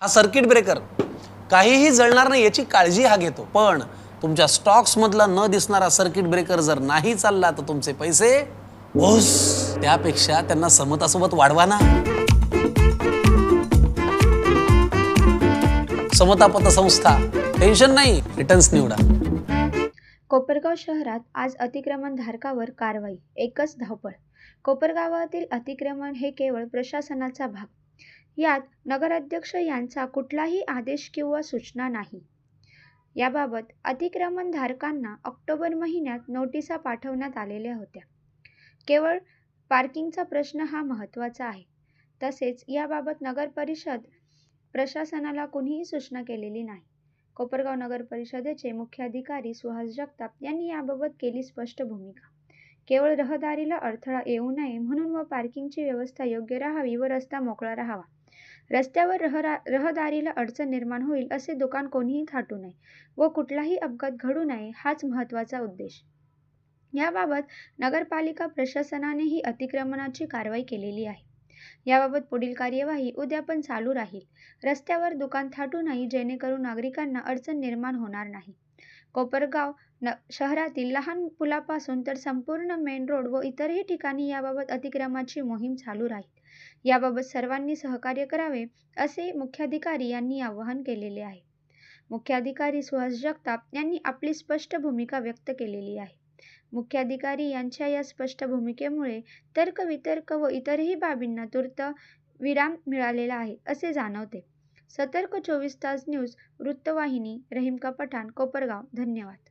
हा circuit breaker काहीही जळणार नाही याची काळजी हा घेतो, पण तुमच्या स्टॉक्स मधला न दिसणारा सर्किट ब्रेकर जर नाही चालला तर तुमचे पैसे ओस. त्यापेक्षा त्यांना समतासोबत वाढवा ना. समता पतसंस्था, टेन्शन नाही, रिटर्न्स निवडा. कोपरगाव शहरात आज अतिक्रमण धारकावर कारवाई, एकच धावपळ. कोपरगावातील अतिक्रमण हे केवळ प्रशासनाचा भाग. यात नगराध्यक्ष यांचा कुठलाही आदेश किंवा सूचना नाही. याबाबत अतिक्रमण धारकांना ऑक्टोबर महिन्यात नोटिसा पाठवण्यात आलेल्या होत्या. केवळ पार्किंगचा प्रश्न हा महत्त्वाचा आहे. तसेच याबाबत नगर परिषद प्रशासनाला कुणीही सूचना केलेली नाही. कोपरगाव नगर परिषदेचे मुख्याधिकारी सुहास जगताप यांनी याबाबत केली स्पष्ट भूमिका. केवळ रहदारीला अडथळा येऊ नये म्हणून व पार्किंगची व्यवस्था योग्य राहावी व रस्ता मोकळा राहावा. रस्त्यावर रहदारीला अडचण निर्माण होईल असे दुकान कोणीही थाटू नये व कुठलाही अपघात घडू नये हाच महत्त्वाचा उद्देश. याबाबत नगरपालिका प्रशासनानेही अतिक्रमणाची कारवाई केलेली आहे. याबाबत पुढील कार्यवाही उद्या पण चालू राहील. रस्त्यावर दुकान थाटू नये जेणेकरून नागरिकांना अडचण निर्माण होणार नाही. कोपरगाव शहरातील लहान पुलापासून तर संपूर्ण मेन रोड व इतरही ठिकाणी याबाबत अतिक्रमणाची मोहीम चालू राहील. याबाबत सर्वांनी सहकार्य करावे असे मुख्याधिकारी यांनी आवाहन केलेले आहे. मुख्याधिकारी सुहास जगताप यांनी आपली स्पष्ट भूमिका व्यक्त केलेली आहे. मुख्याधिकारी यांच्या या स्पष्ट भूमिकेमुळे तर्कवितर्क व इतरही बाबींना तूर्त विराम मिळालेला आहे असे जाणवते. सतर्क 24 तास न्यूज वृत्तवाहिनी, रहीम का पठाण, कोपरगाव. धन्यवाद.